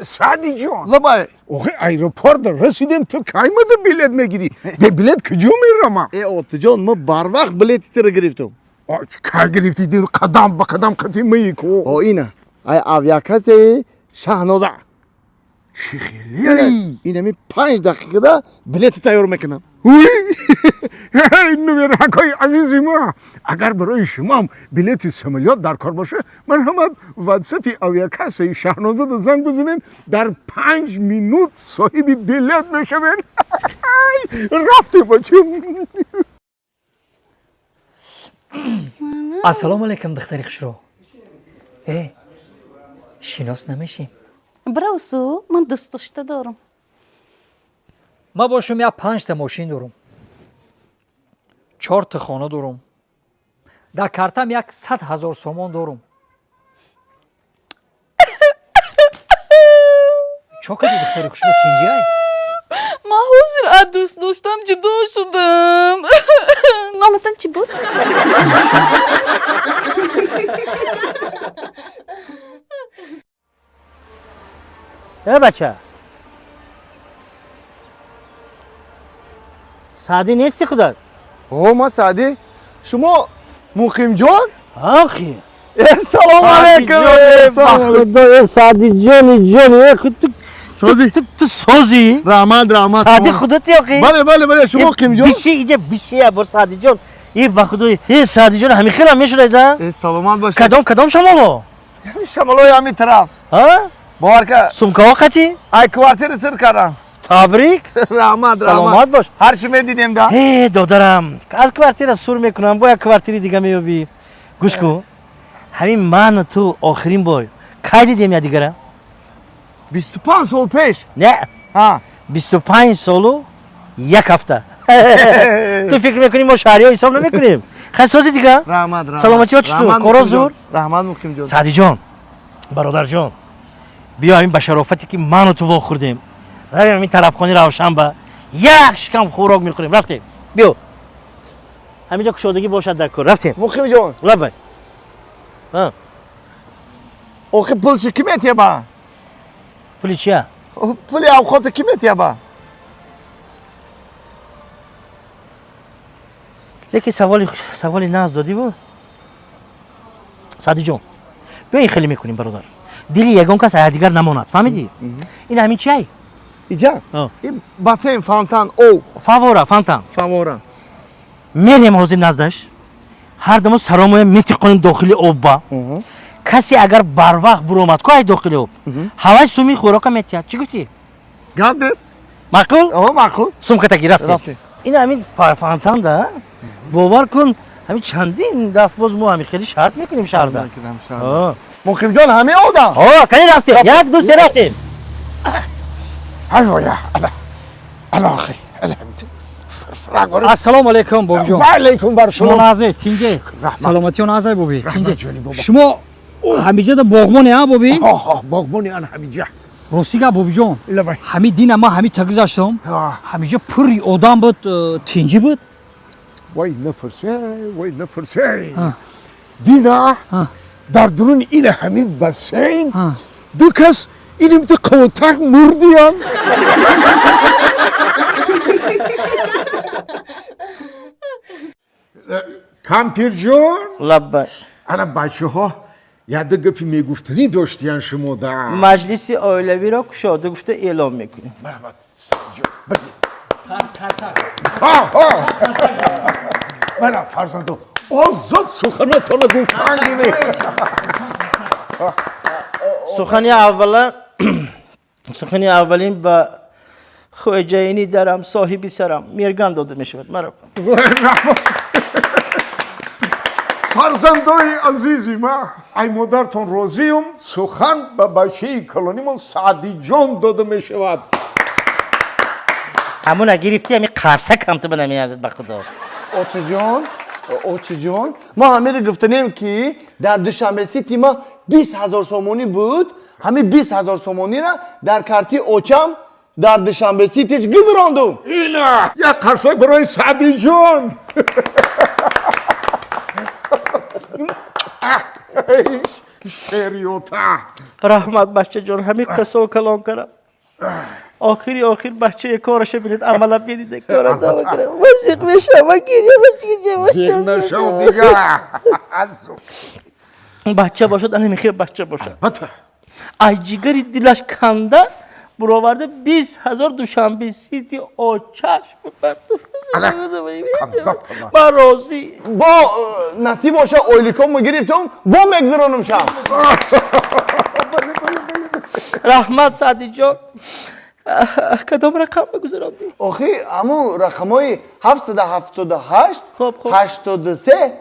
سعدی جان لبای اوه ایروپورت رسیدیم تو قیمت بلیت میگیری به بلیت کجا میرم اوتی جان ما بر وقت بلیتی تر گرفتم که گرفتی دیر قدم به قدم قطعی میکو اینه ای اویاکس شهنازه چی خیلی اینه می 5 دقیقه ده بلیت تیار میکنم وی نمیرکای عزیزی ما اگر برای شما هم بلیت سمالیات در کار باشه من هم واتساپی اویاکس شهنازه رو زنگ بزنین در 5 مینوت صاحب بلیت میشوین رفتی بچم ассалому алайкум духтари хушро шинос намешем براسو من دوست داشته دارم ма бо шумо як 5 та мошин дорам 4 та хона дорам дар картам як 100 000 сомон дорам чо кади духтари хушро тинҷиай من حاضر از دوست داشتم جدا شدم نامتن چی بود؟ بچه سعدی نیستی خدا ما سعدی شما مقیم جان آخی سلام علیکم سعدی جانی سازی تو سازی؟ رحمت سعدی خودتی آخی؟ بله شما مقیم جان بیشی اینجا بیشی بر سعدی جان این با خدای این سعدی جان همین خیلی همیشه رایده سلامت باشه کدام شمالو؟ شمالوی همین طرف ها؟ بارکه سمکه وقتی؟ ای کوارتر سر کردم تبریک رحمت سلامت باش هر چی میدیدیم دا هی دادرم از کوارتر سور میکنم با یک کوارتری دیگه میابی گوش کن همین من و تو آخرین بار کی دیدیم یا دیگره 25 سال پیش نه ها 25 سالو یک هفته تو فکر میکنی ما شهری ها حساب نمیکنیم خصوصی دیگه رحمت سلامتی ها چطور کارا زور رحمت مقیم جان سعدی جان برادر جان بیا این به شرافتی که من و تو وا خوردیم رویم این طلبخانه روشن به یک شکم خوراک میخوریم رفتیم بیا همینجا کشادگی باشد در کار رفتیم مقیم جان لبای ها آخه پول چی میتیه با پولی چیه؟ پولی اوقات کی میتیه با یکی سوالی ناز دادی بود سعدی جان بیا این خیلی میکنیم برادر دیلی یگان کس از دیگر نماند فهمیدی؟ این همین چیه؟ اینجا این باسن فانتان او فاورا فانتان فاورا میریم حوزه نزدش هر دمو سرامو میتقونیم داخل آب با کسی اگر بر وقت برومد که داخل آب هوای سومی خوراک میتیاد چی گفتی؟ گفت معقول؟ معقول سوم کتگی رفتی این همین فانتان ده باور کن همین چندین دفعه باز ما همین خیلی شرط میکنیم شهر ده مقیم جان همه آدم کنی رفتیم یک دو سه رفتیم ایوه یا الاخی ассалому алайкум бобиҷон و علیکم بر шумо شما назай тинҷе саломатиё назай боби جانی тинҷе баба. шумо ҳамиҷада боғмоне а боби باغبونی آن همیجا ростига бобиҷон لبای ҳами дина ма ҳами тагизаштам ҳамиҷа пури одам буд тинҷӣ буд وای نپرسه دینا در درون این همین بسین دو کس اینم تو قوتک مردیم کامپیر جون لبای انا بچه ها یاد گپی میگفتنی داشتین شما در مجلس اولوی را کشاده گفته اعلام میکنیم مرحبا سنجو بگی من فرزندو آزاد سخنتان گفتن گیمه سخنی اولین با خوجینی درم صاحبی سرم میرگان داده میشود مرحبا فرزندای عزیزی ما ای مادرتان راضیم سخن به بچه کلونیمون سعدی جان داده میشود همون گرفتی همین قرصک هم تو بنمیارزد به خدا اوچی جان ما همه رو گفتنیم که در دوشنبه سیتی ما 20,000 سومونی بود همین 20,000 سومونی را در کارتی اوچم در دوشنبه سیتیش گذراندم اینه یک قرصک برای سعدی جان شریوتا رحمت بچه جان همین قصه و کلام کردم آخر بچه کارش بینید عملا بینید کار ادامه کنه وزیق بشم و گریه زیر نشو دیگه از بچه باشد نمیخواد بچه باشد بطه ای جگری دلش کنده برآورده 20,000 دوشنبه سیتی او چشم من راضی با نصیب باشه اویلیکوم گرفتم با مگذرانم شم رحمت سعدی جان کدام رقم بگذراندی؟ آخی امو رقمای 778 خب. 83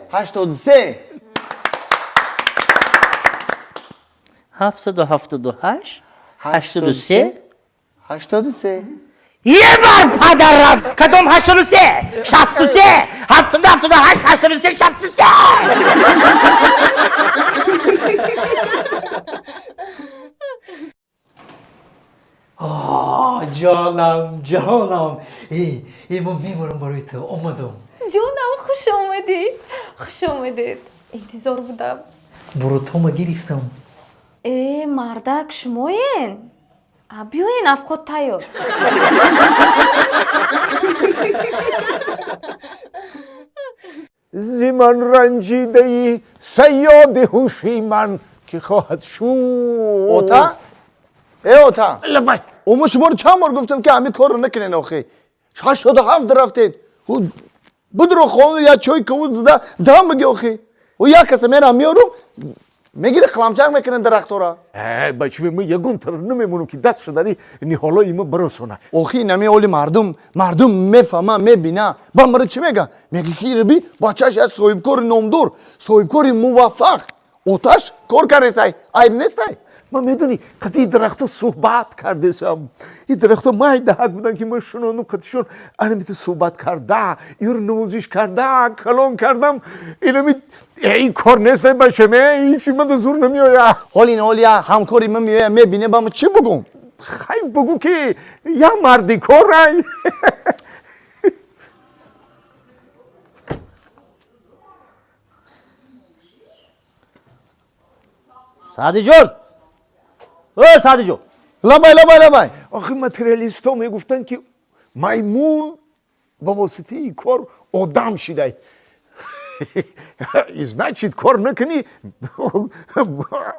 778 83 83 یه بار پدرم کدام 83 63 778 83 63 جانم ای من میمونم برای تو اومدم جونم خوش آمدید انتظار بودم برو تو ما گرفتم мардак шумоен биёен авқот тайёр زمان رنجیده ای سیاد هوشی من که خواهد شد اوتا اوتا لبای اما شما رو چند بار گفتم که همین کار رو نکنین آخی 87 رفتین بدرو خونه یا چوی کود زده دام بگی آخی و یا کسی میرم میارم میگیره خلامچنگ میکنن درخت را بچه من یکم تر نمیمونم که دست داری نی حالا ایما برسونه آخی نمی اولی مردم میفهمه میبینه با مرد چی میگه میگه که ربی بچهش از صاحبکار نامدار صاحبکار موفق اوتش کار کرده عیب نیسته من میدونی قدی درخت صحبت کرده سم این درخت مای دهک بودن که من شنونم قدشون انمیت صحبت کرده یور نوزش کرده کلام کردم این کار نیسته بچه من این من زور نمیایا حالی همکاری من میایه میبینه با من چی بگم خیلی بگو که یا مردی کار رای سعدی جان سعدی جان لبای آخه ماتریالیست ها میگفتن که میمون با واسطه این کار آدم شده значит کار نکنی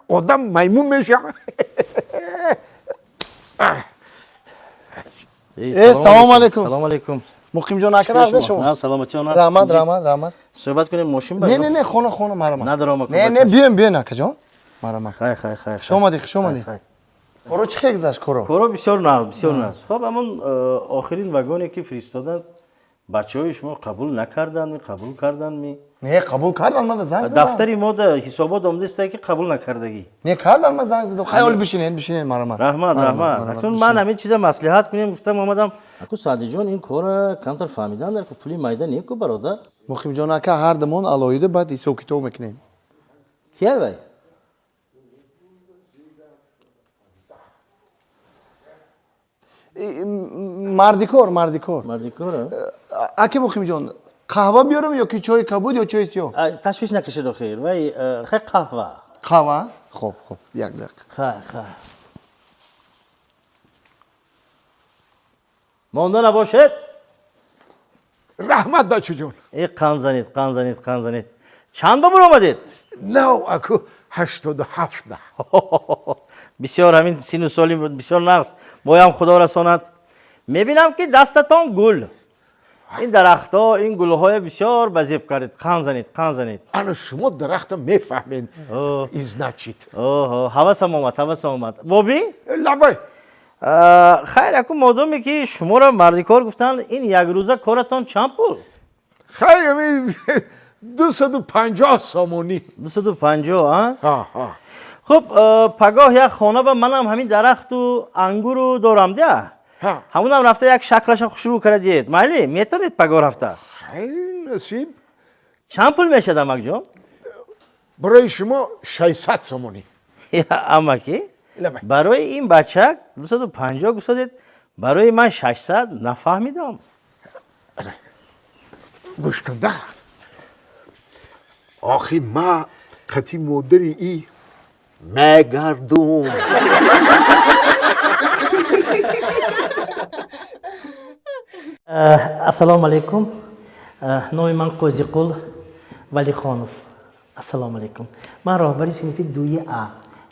آدم میمون میشه سلام علیکم سلام علیکم مقیم جان اکر از شما نه سلامتی آن رحمت صحبت کنیم ماشین نه بریم نه خونه مرا ندارم نه بیاین اکا جان مرا خیر شما کارو چی گذشت کارو بسیار ناز خب همون آخرین واگونی که فرستادن بچه‌های شما قبول نکردن قبول کردن می نه قبول کردن من زنگ زدم دفتری ما ده حسابات آمده است که قبول نکردگی نه کردن من زنگ زدم خیال بشینین مرا رحمت اکنون من همین چیزا مصلحت کنیم گفتم اومدم اكو سعدی جان این کار کمتر فهمیدن در که پولی مایده نیکو برادر مقیم جان اکا هر دمون علایده بعد ایسو کتو میکنیم کیه بای مردیکور اکی مقیم جان قهوه بیارم یا که چای کبود یا چای سیاه تشویش نکشید خیر وای خیر قهوه خب یک دقیقه خیر مانده نباشد رحمت بچه جون ای قند زنید چند بار آمدید نو اکو 87 نه بسیار همین سین و سالی بسیار نقص بایم خدا رساند میبینم که دستتان گل این درختها این گلهای بسیار بزیب کردید قند زنید انا شما درخت میفهمین از نچید حواسم آمد بابی لبای خیر اکو مادامی که شما را مردی کار گفتن این یک روزه کارتان چند پول خیلی همین 250 سامونی 250 ها خب پگاه یک خانه به منم همین درخت و انگور رو دارم ده همونم رفته یک شکلش شروع کردید مالی میتونید پگاه رفته خیلی نصیب چند پول میشه دمک جان برای شما 600 سامونی اما کی برای این بچه 250 گفتید برای من 600 نفهمیدم گوش کن ده آخی ما قطی مادری ای مگردون. Assalomu alaykum. Nomi man Qo'ziqul Valixonov. Assalomu alaykum. Man rahbari sinfi 2A.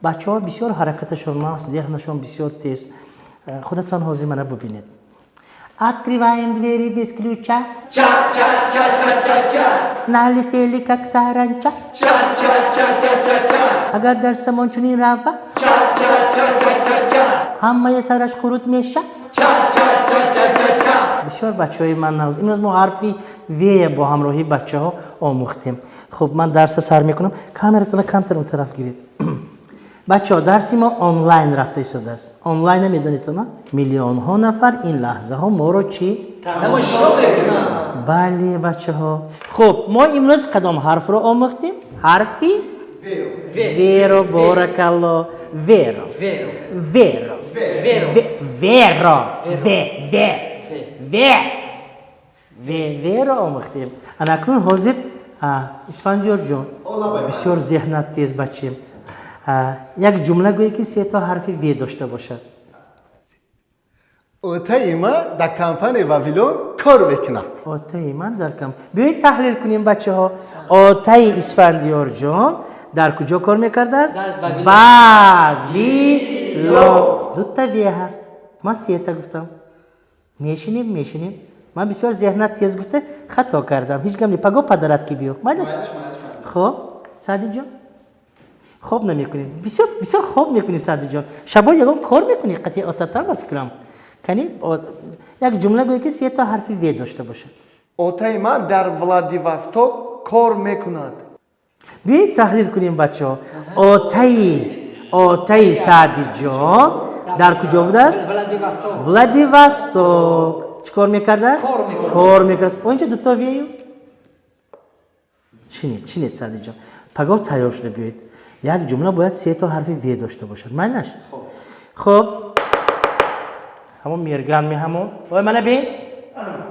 Bacheh‌ha bisyor harakatashon mast, zehnashon bisyor tez. Xudoton hozir mana bubined. Открываем двери без ключа. Ча-ча-ча-ча-ча-ча. Налетели как саранча. Ча-ча-ча-ча-ча-ча. Agar darsamon chunin rava. Cha-cha-cha-cha-cha-cha. Hammaye sarash qurut mesha. Cha-cha-cha-cha-cha-cha. بسیار بچه‌های من ناز امروز ما حرفی وی با همراهی بچه‌ها آموختیم. خب من درس سر میکنم کامراتون کمتر اون طرف گیرید. بچه‌ها درسی ما آنلاین رفته ایستاده است. آنلاین میدونید ما میلیون ها نفر این لحظه ها ما رو چی تماشا میکنن. بله بچه‌ها. خب ما امروز کدام حرف رو آموختیم؟ حرفی ویرو بارک الله ویرو ویرو ویرو ویرو آموختیم. اکنون حاضر اسفندیار جان بسیار ذهنت تیز بچیم. یک جمله گویی که 3 تا حرف وی داشته باشد. اوتای ما در کمپانی واویلون کار میکنه. اوتای من در کم بیایید تحلیل کنیم بچه ها. اوتای اسفندیار جان در کجا کار میکرده است؟ واویلون. 2 تا وی هست. من 3 تا گفتم. میشینیم. من بسیار ذهنت تیز گفته خطا کردم. هیچ گم پگو پدرت کی بیو. خب سعدی جان خوب نمیکنی. بسیار خوب میکنی سعدی جان. شبا یکم کار میکنی قطعی آتتا با فکرم. کنی یک جمله گویی که 3 تا حرف وی داشته باشه. اوتای ما در ولادیواستوک کار میکند. بیایید تحلیل کنیم بچه ها. اوتای سعدی جان در کجا بوده است؟ ولادیواستوک. چیکار میکرده است؟ کار میکرده است. اونجا 2 تا ویو. چینید سعدی جان. پگاه تیار شده بیایید. یک جمله باید 3 تا حرف وی داشته باشد. معنیش؟ خب همون میرگان می همون. وای منو بین.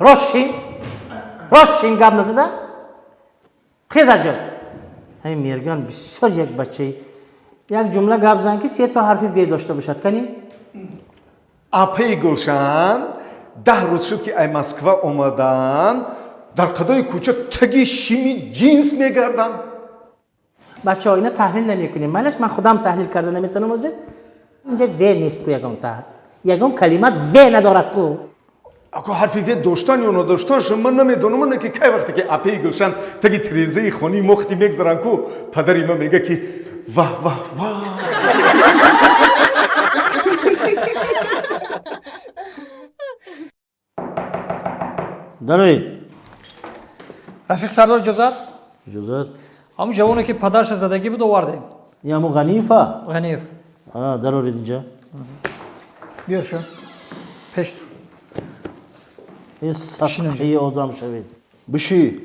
روشین گاب نزده. خیزا جان. همین میرگان بسیار یک بچه. یک جمله گاب زن که 3 تا حرف وی داشته باشد. کنیم؟ اپی گلشن 10 روز شد که ای مسکوا اومدن در قدای کوچه تگی شیمی جینس میگردن. بچه ها اینا تحلیل نمی کنیم. من خودم تحلیل کرده نمیتونم وزید. اینجا وی نیست کو یکم کلمات وی ندارد کو. اگه حرفی وی داشتن یا نداشتنش من نمیدونم که کی وقتی که اپی گلشن تگی تریزه خونی مختی میگذارن کو پدری ما میگه که واه. دارید رفیق سردار اجازت اجازت همون جوانی که پدرش زدگی بود آوردیم. یا مو غنیفه غنیف دارید اینجا. بیار شو پیش این صفحه آدم شوید. بشی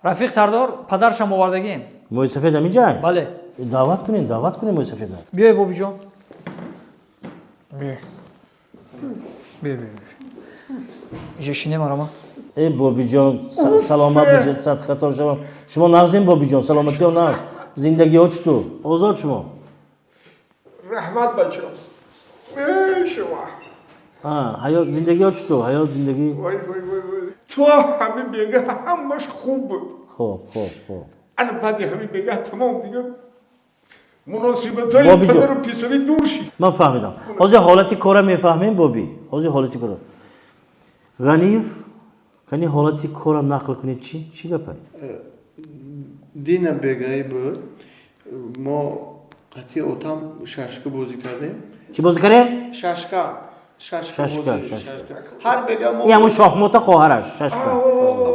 رفیق سردار پدرشم آوردگیم. موی سفید هم اینجا؟ بله دعوت کنین موی سفید. بیای بابی جان. بیا اینجا شینه مرا. ای بابی جان سلامت باشید. صد خطا شما. شما نغزین بابی جان سلامتی ها نغز. زندگی ها چطور؟ آزاد شما. رحمت بچه شما. حیات زندگی ها چطور؟ حیات زندگی؟ وای تو همین بیگه همش خوب بود. خوب الان بعد همین بیگه تمام دیگه مناسبت های پدر و پسری دور شی. من فهمیدم. حاضر حالتی کاره میفهمیم بابی. حاضر حالتی کاره. غنیف کنی حالتی کاره نقل کنید چی گپه؟ دینا بگایی بود ما قطعی اوتام شاشکا بازی کردیم. چی بازی کردیم؟ شاشکا شاشکا. هر بگا ما یه همون شاهموت خواهرش شاشکا.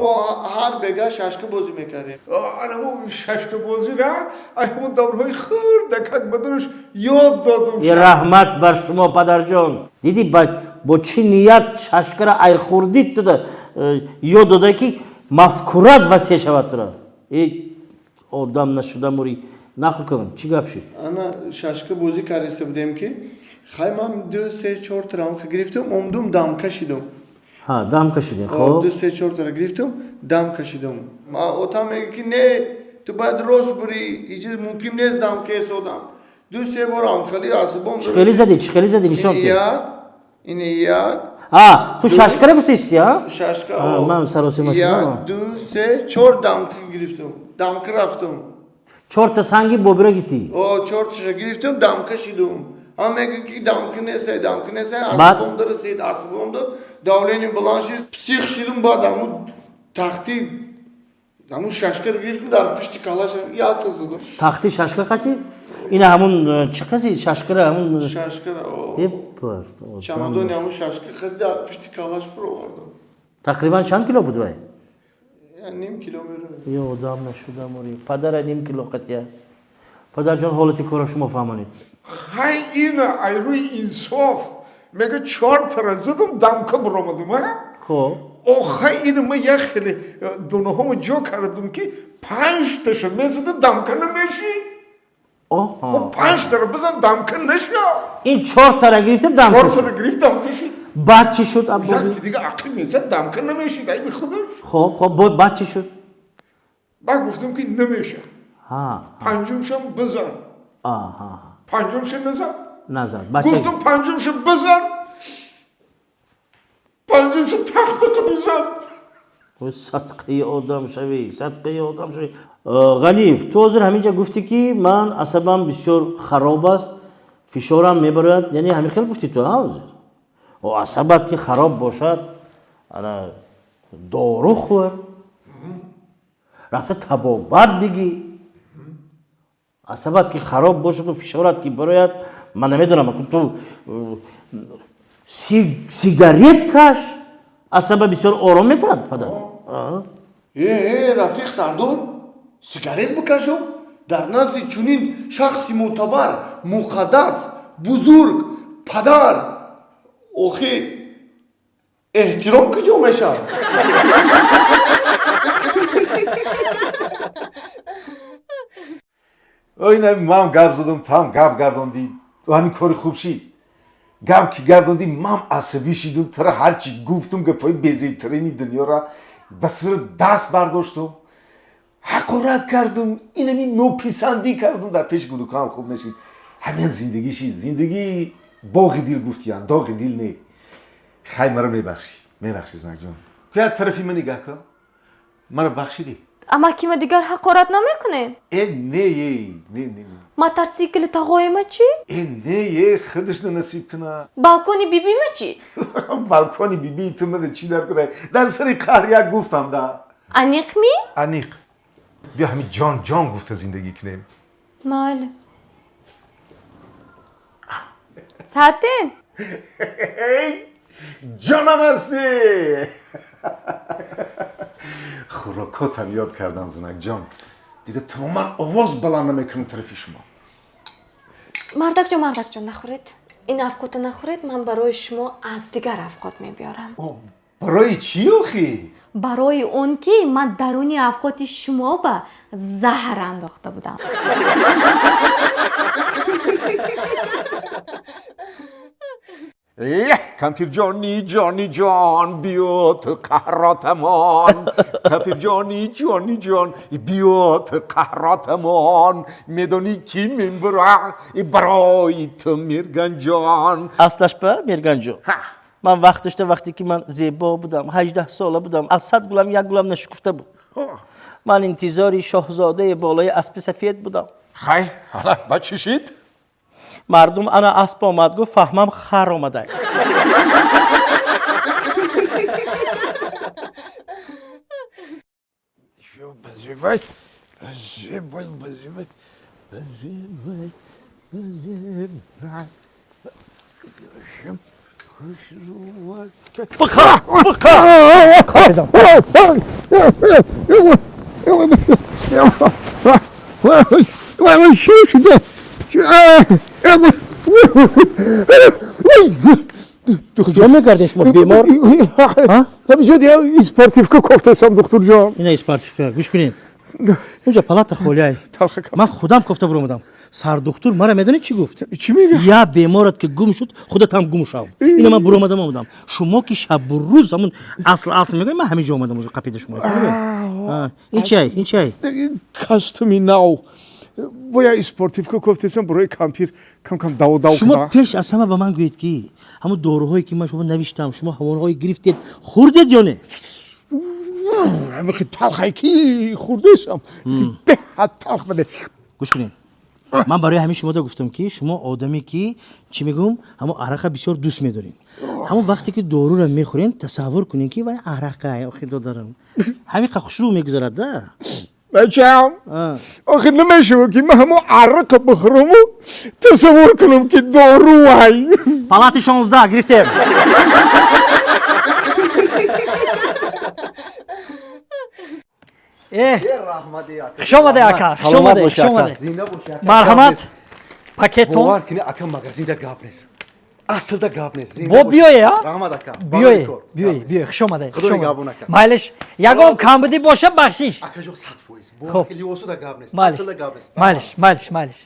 ما هر بگا شاشکا بازی میکردیم. الان اون ششک بازی را همون دورهای خردکک بدنش یاد دادم. یه رحمت بر شما پدر جان. دیدی با چی نیت شاشکا را ای خوردید تو ده یاد داده که مفکورت وسیع شود را. ای آدم نشده موری نقل کنم چی گپ شد؟ انا شاشکا بازی کردیم بودیم که خیمم 2 3 4 ترام گرفتم اومدم دام کشیدم. دام کشیدین خب 2 3 4 تا گرفتم دام کشیدم. ما اوتام میگه که نه تو باید روز بری اینجا ممکن نیست دام کیس دام. دو سه بار آمخالی آسبون چخلی زدی نشان که اینه یک تو ششکه گفتی ها؟ ششکه من سراسی یک ماشینم دو سه چهار دمکه گرفتم دمکه رفتم 4 تا سنگی بوبرا گیتی چهار تاشو گرفتم دمکه شیدم اما میگه که دمکه نیست بعد؟ آسبون داره سید آسبون داره داولینی بلانشی پسیخ شیدم بعد همون تختی همون ششکه رو گرفتم در پشتی کالاشم یاد زدم تختی ششکه قطی؟ این همون چقدر ششکه همون ششکه بپر چمدانی همون ششکه خیلی در پشتی کالاش فرو آوردم تقریبا چند کیلو بود وای؟ نیم کیلومتر یه آدم نشدم اوری پدر نیم کیلو قطیه پدر جان حالتی کارا شما فهمانید های این ایروی انصاف میگه 4 تا زدم دمکه برآمدم ها خب آخه این ما یه خیلی دونه همو جو کردم که 5 تاشو میزده دمکه نمیشی آها 5 تا رو بزن دمکه نشه این 4 تا را گرفته دم 4 تا رو گرفت دمکه شد بعد چی شد ابا یک دیگه عقل میزد دمکه نمیشی دایی به خودش خب بعد چی شد بعد گفتم که نمیشه ها پنجمشم بزن آها پنجمش نزن نزد بچه گفتم پنجمش بزن پنجمش تخت قدی زد صدقه آدم شوی صدقه آدم شوی غنیف تو حاضر همینجا گفتی که من عصبم بسیار خراب است فشارم میبرد یعنی همین خیلی گفتی تو حاضر و عصبت که خراب باشد انا دارو خور رفته تبابت بگی عصبت که خراب باشد و فشارت که براید من نمیدونم تو سیگاریت کش عصب بسیار آرام میکند پدر رفیق سردار سیگارت بکشم در نزد چنین شخصی معتبر مقدس بزرگ پدر اوخی احترام کجا میشه اینه مام گپ زدم تام گپ گرداندی و همین کار خوب شید گپ که گرداندی مام عصبی شیدم ترا هرچی گفتم گپای بیزیترینی دنیا را بسر دست برداشتم حقارت کردم اینمی نوپسندی کردم در پیش گدوکام خوب نشید همین زندگی شید زندگی باغ دیل گفتیان داغ دیل نه خیلی مرا میبخشی زنگ جان که از طرفی من نگاه کن مرا بخشیدی اما کیم دیگر حقارت نمیکنین نه موتورسیکل تقویم چی؟ نه خودش نصیب کنه بالکونی بیبی ما چی؟ بالکونی بیبی تو من چی در کنه در سری قهریه گفتم دا انیق می؟ انیق بیا همین جان گفته زندگی کنیم مال ساتین جانم هستی خوراکاتم یاد کردم زنک جان دیگه تماما آواز بلند نمیکنم طرفی شما مردک جان نخورید این افقات نخورید من برای شما از دیگر افقات میبیارم برای چی آخی؟ برای اون که من درونی افقات شما به زهر انداخته بودم کمپیر جانی جان بیا تو قهراتمان کمپیر جانی جان بیا تو قهراتمان میدونی کی منبره برای تو میرگن جان اصلش به میرگن جان من وقت داشته وقتی که من زیبا بودم 18 ساله بودم از 100 گلم یک گلم نشکفته بود من انتظاری شاهزاده بالای اسب سفید بودم خیلی حالا بچه شید؟ مردم انا اسب آمد گفت فهمم خر آمده کجا میگردش ما بیمار؟ همیشه دیگه اسپارتیفکا کفتم دکتر جان اینه اسپارتیفکا گوش کنین اونجا پالات خولیای من خودم کفته برآمدم سر دکتر مرا میدونی چی گفت چی میگه یا بیمارت که گم شد خودت هم گم شو اینو من برآمدم شما که شب و روز همون اصل میگم من همینجا اومدم اونجا قپیده شما این چی کاستومی ناو боя спортивка гуфтесам барои кампир кам даво шумо пеш аз ҳама ба ман гӯед ки ҳамун доруҳое ки ман шумо навиштам шумо ҳамонҳои гирифтед хӯрдед ё не ҳамахи талхай ки хурдешам беҳад талх баде гӯш кунед ман барои ҳамин шумо гуфтам ки шумо одаме ки чӣ мегӯм ҳамон арақа бисёр дӯст медоред ҳамон вақте ки дорура мехӯрен тасаввур кунед ки вай арақа охи додарам ҳамин қа хушрӯ мегузарад да бачам охир намешава ки ман ҳамон арақа бихӯраму тасаввур кунам ки дору вай палати 16 гирифтем хушомаде ака хушомаде марҳамат пакетон бовар кунӣ ака магазинда гап нест аслда гап нест бо биёе раҳмат ака биёе хушомаде Худои габон ака. майлиш ягон камбудӣ боша бахшиш акаҷон 100% Хуб. бовар лиосуда гап нест Малиш. аслда гап нест малиш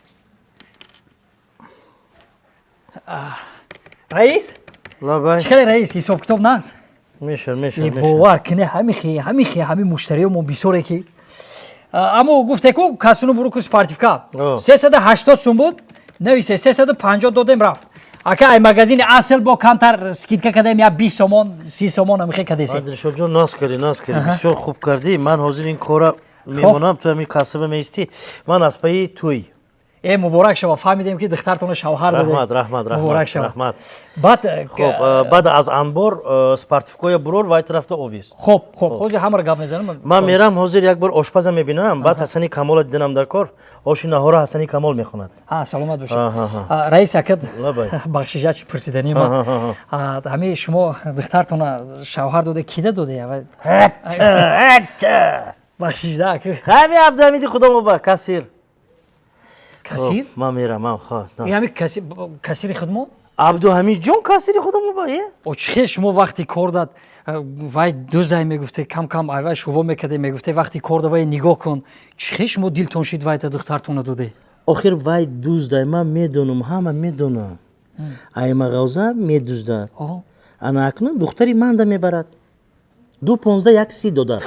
раис лабай чӣ хеле раис ҳисоб китоб наст мешавад бовар кунӣ ҳамин муштариёмо бисёре ки аммо гуфтеку касуну буру ку спартивка 380 сум буд нависе 350 додем рафт ака ай магазини асл бо камтар скидка кардем я 20 сомон 30 сомон амихе кадеси дилшодҷон наз кардӣ бисёр хуб кардӣ ман ҳозир ин кора мемонам ту ҳамин касба меистӣ ман аз паи туй муборак шава фаҳмидем ки духтартона шавҳар муборак шава раҳмат баъд баъд аз анбор спартивкоя бурор вай тарафта овиз хуб ҳозир ҳамаро гап мезанам ман мерам ҳозир як бор ошпаза мебинам баъд ҳасани камола диданам дар кор оши наҳора ҳасани камол мехонад саломат бошед раис акад Лабай. бахшиша чи пурсидани ман ҳамин шумо духтартона шавҳар дода кида дода бахшиш да ака ҳамин абдуҳамиди худомоба кассир касир ман мерам ҳамин касири худмон абдуҳамидҷон кассири худомоба чӣ хел шумо вақти кор дад вай дӯздай мегуфте кам айвай шуба мекарде мегуфте вақти кор да вай нигоҳ кун чӣ хел шумо дилтон шид вайта духтартона доде охир вай дӯздай ман медонам ҳама медонам ай мағоза медӯздад ана акнун духтари манда мебарад 2.15 як 30 додар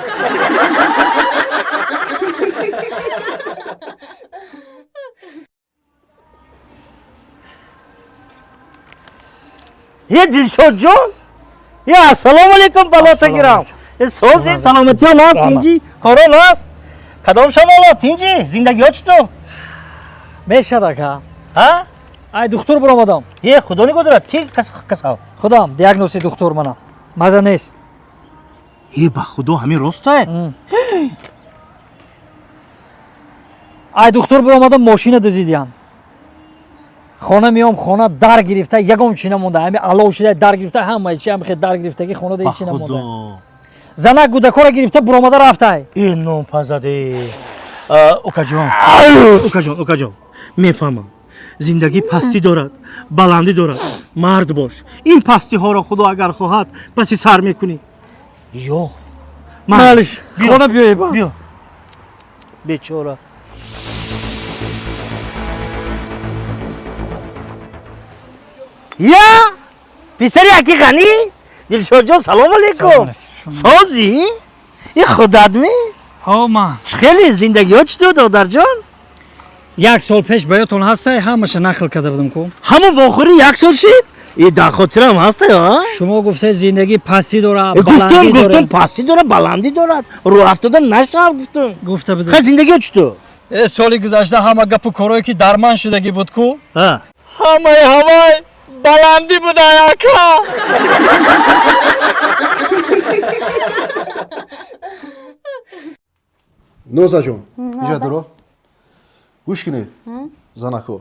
дилшодҷон ассалому алайкум балота гирам сози саломатиён аст тинҷи корон аст кадом шамоло тинҷи зиндагиҳо чӣ то мешад ака ай духтур буромадам худо нигоҳ ки касал худам диагнози духтур манам маза нест ба худо ҳамин ростае ай духтур буромадам мошина дузидиян хона меом хона дар гирифта ягон чи намонда ҳами алов шуда дар гирифта ҳамаи чи ҳамихе дар гирифтаги хона да чи намонда занак гудакора гирифта буромада рафтай номпазаде укаҷон мефаҳмам зиндагӣ пастӣ дорад баландӣ дорад мард бош ин пастиҳоро худо агар хоҳад паси сар мекунӣ ё малиш хона биёе биё бечора писари ҳақиқанӣ дилшодҷон салому алайкум сози худадми ман чӣ хеле зиндагиҳо чӣ то додарҷон як сол пеш ба ёдтон ҳастай ҳамаша нақл карда будам ку ҳамон вохӯри як сол шид дар хотирам ҳастай шумо гуфте зиндагӣ пастӣ дорад гуфтум пастӣ дорад баландӣ дорад роҳ афтода нашав гуфтум гуфта будам зиндагиҳо чӣ то соли гузашта ҳама гапу корое ки дар ман шудагӣ буд ку ҳамаи баландӣ буда ака нозаҷон иҷа дуро гӯш кунед занако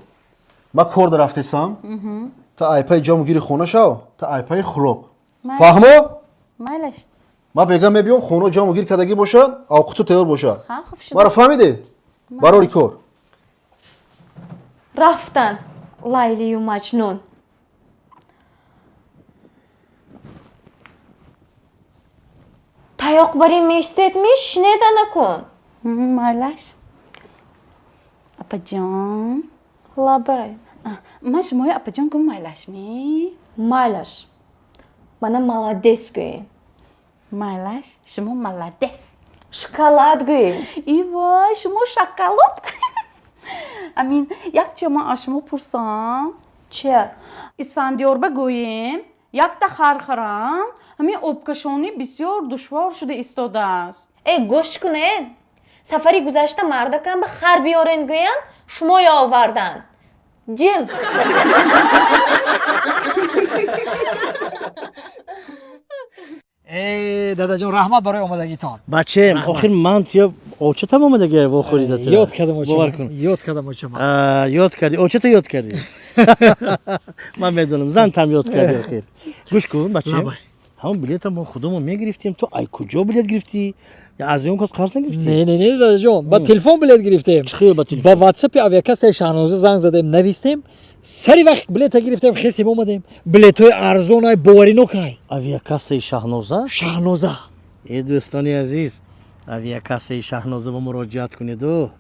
ман кор дарафтесам та айпаи ҷаму гири хона шав та айпаи хӯрок фаҳмо ман бега мебиём хоно ҷаму гир кардагӣ бошад авқуту тайёр бошад маро фаҳмиде барори кор рафтан лайлию маҷнун таяқбари мештетми шинеда накун майлаш апаҷон лабай ман шумои апаҷон гум майлашми майлаш мана маладес гӯем майлаш шумо маладес шоколад гӯем ивой шумо шоколад امین یک چما اشمو پرسم چه اسفندیار بگوییم یک تا خرخرم همین آبکشانی بسیار دشوار شده ایستاده است گوش کنین سفری گذشته مردکم به خر بیارین گوین شما یا آوردن جن داداجان رحمت برای آمدگیتان بچه آخر من توی اوچت هم اومده گه و خوریده یاد کردم باور کن یاد کردم اوچما یاد کردی اوچت یاد کردی من میدونم زن تام یاد کردی آخر گوش کن بچه همون بلیط ما خودمون میگرفتیم تو ای کجا بلیط گرفتی یا از اون کس قرض نگرفتی نه داداجان با تلفن بلیط گرفتیم چخیه با تلفن با واتساپ اویاکاس شاهنوزه زنگ زدیم نوشتیم سری وقت بلیط گرفتیم خیسیم اومدیم بلیط های ارزون های باوری نکنی اویاکاس شاهنوزه ای دوستانی عزیز اویاکاس شاهنوزه با مراجعت کنید و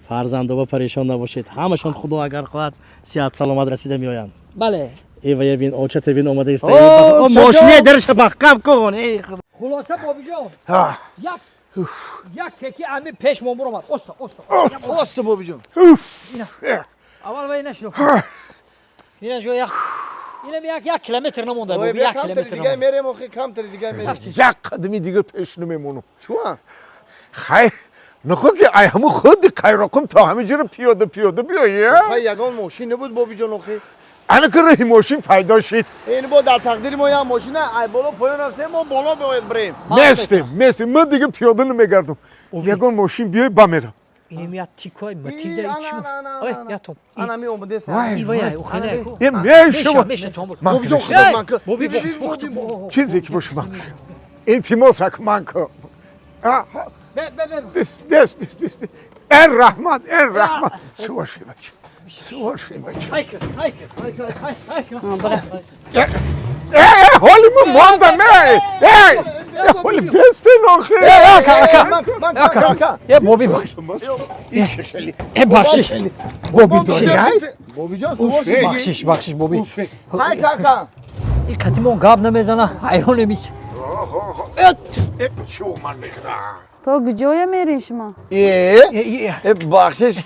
فرزنده با پریشان نباشید همشون خدا اگر خواهد صحت سلامت رسیده میآیند بله ای و بین اوچت بین اومده است ماشینه درش بخکم کن ای خدا خلاصه بابی جان یک که همین پیش مامور اومد اوست بابی جان اول وای نشو اینا جو یک کیلومتر نمونده بابی یک کیلومتر دیگه میریم آخه کم تر دیگه میریم یک قدمی دیگه پیش نمیمونم چون خیر نخو که ای همون خود قیراقم تا همه جور پیاده بیایی یگان ماشین نبود بابی جان آخه انا که رهی ماشین پیدا شد این با در تقدیر ما یا ماشین ای بالا پایان رفته ما بالا بریم مثل من دیگه پیاده نمیگردم یگان ماشین بیای بمیرم اینه میاد تیکای متیزه ایچمو اوه یا توم انا می اومده است ای وای اوخنه یه میشه تومور بابی جان خدا من که بابی چیزی که باشه من التماس من که بس این رحمت سوار شی بچه هایک حالی من ماندم حالی بسته ناخه یه بابی باش بخشش بابی داری بابی جان سوار شی بخشش بابی های کاکا این قدیمون گاب نمیزنه حیران نمیشه چو من میکنه تو کجای میری شما بخشش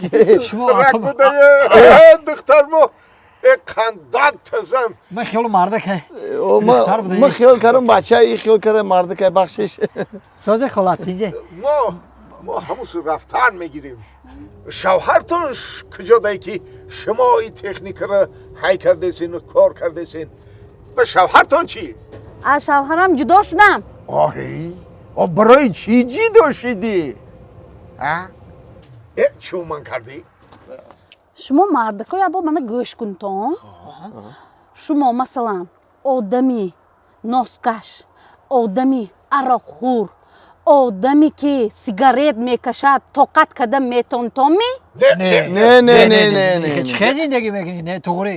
ترک بوده دختر ما قنداد پزم من خیال مرده ما خیال کردم بچه ای خیال کردم مرده که بخشش سازه خالت اینجا ما هموس رفتن میگیریم شوهرتون کجا دایی که شما این تکنیک را حی کرده سین و کار کرده سین به شوهرتون چی؟ از شوهرم جدا شدم آهی برای چی جدا شدی؟ چو من کردی؟ شما مردکای ابا منو گوش کن تو شما مثلا آدمی ناسکش آدمی عراقخور آدمی که سیگارت میکشد طاقت قدم میتونتامی نه خیلی زندگی میکنی نه توره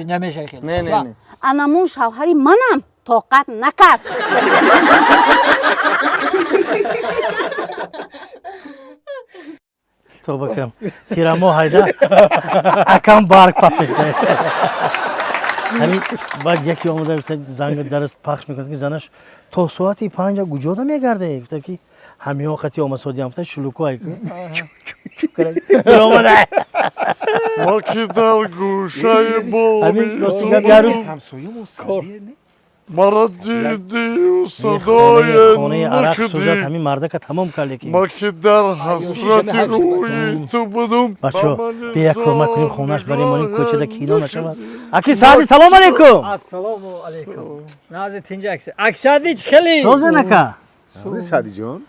نمیشه خیلی نه انمون شوهری منم طاقت نکرد تو بکم تیرامو هایده اکم بارک پاپته همین بعد یکی اومده گفت زنگ درست پخش میکنه که زنش تا ساعتی 5 گوجودا میگرده گفت که همین وقتی اومد سعودی هم شلوکو ای اومده ما که در گوشه همین بابی سیگار یارو همسایه مصابیه نه؟ مرا دیدی و صدای خانه عرق سوزد نکدی همین مرده که تمام کرده که ما که در حسرت روی تو بودم بچه بیا کمک کنیم خونش برای ما این کوچه در کینا نشود اکی سعدی سلام علیکم السلام علیکم نازت اینجا اکسادی چخلی سوزه نکه سازی سعدی جان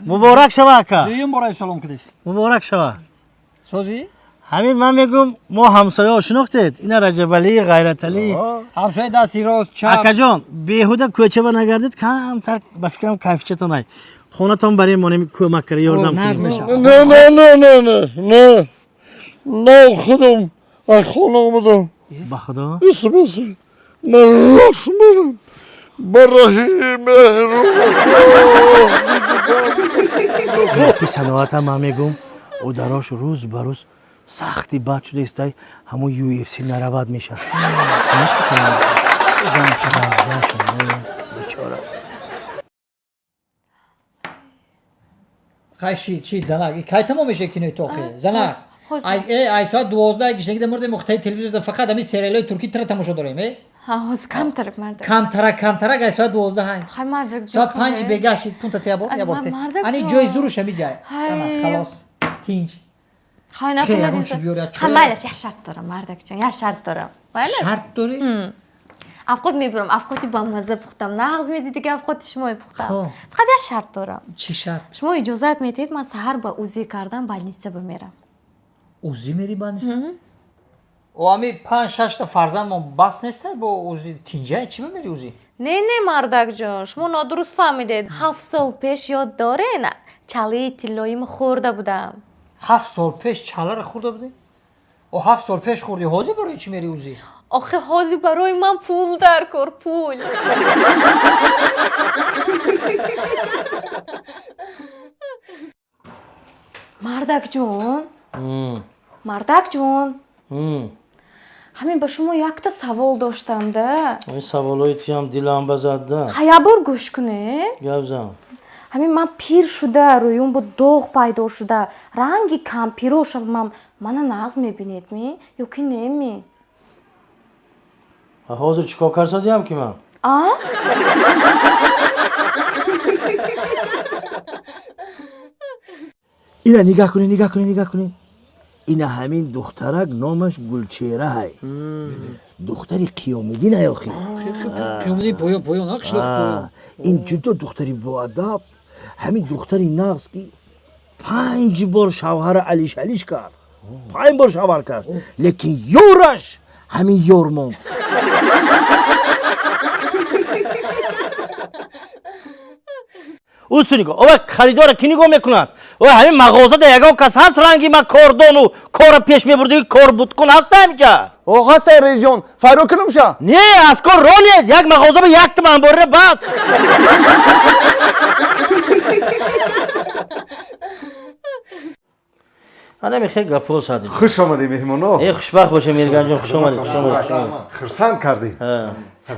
مبارک شوه اکا دویم برای سلام کدیش مبارک شوه سوزی همین من میگم ما همسایه ها شناختید اینا رجب علی غیرت علی همسایه دستی راست چپ اکا جان بیهوده کوچه با نگردید کم تر به فکرم کیفیتتون های خونه تان برای ما کمک کرد یاردم نه خودم از خونه آمدم با خدا بس من راست میرم برای مهر پیسنوات هم میگم او دراش روز بروز سختی بد شده است همون یو اف سی نرواد میشه خیلی چی زنگ کی تمام میشه کینه تو خیلی زنگ ай соат 12 гишаги дар морди мухтаи телевизорда фақат ами сериалои туркӣ тра тамошо дорем ҳоз камтарак мардак. камтарак ай соат 12 ай Хай мардак ҷон. соат 5 бегаши пунта тебор яборте мардак ани ҷон. ҷои зуруш ами ҷай Ҳай. халос тинҷ Хай Хе, накунед. ручи биёрад, чӯ? Майлаш я шарт дорам мардак ҷон. Я шарт дорам. Майлаш. шарт дорӣ Авқот мебурам. Авқоти бамаза пухтам. Нағз медиди ки авқоти шумо пухтам. Хоб. Фақат я шарт дорам. чӣ шарт шумо иҷозат медиҳед ман саҳар ба узи кардан больница бимерам. узи мери банис о ами 5-6 та фарзанд мо бас неста бо узи тинҷа чӣ мемери узи Не мардак ҷон, шумо нодуруст фаҳмидед. 7 сол пеш ёд доред? Чалии тиллоиму хӯрда будам. 7 сол пеш чалара хӯрда будӣ о 7 сол пеш хӯрдӣ ҳозир барои чӣ мери узи Охе ҳозир барои ман пул дар кор, пул. Мардак ҷон. Мардак ҷон. Ҳамин ба шумо якта савол доштам да. این سوالای تو هم دلم بزده Ҳая бор гӯш кунед. گفزم ҳамин ман пир шуда рӯюм бо доғ пайдо шуда ранги кампиро шавам мана нағз мебинедми ё ки неми حاضر چیکار کار سادیم که من а اینا نگاه کنین اینا همین دخترک نامش گلچهره های دختری قیامدین های آخی кӯмади поён ақшло این جدا دختری با ادب همین دختری نقص که 5 بار شوهر علیش کرد 5 بار شوهر کرد لیکن یورش همین یور موند او نگاه او خریدار کی نگاه میکند او همین مغازه ده یگان کس هست رنگی ما کاردان و کار پیش میبردی کار بودکن هست همینجا او هست رژیون فرو کنم شا نه از کار رانیه یک مغازه به 1 تومن بره بس انا میخوای گپو سادی خوش آمدی مهمانا ای خوشبخت باشه میرگان جان خوش اومدی خرسند کردی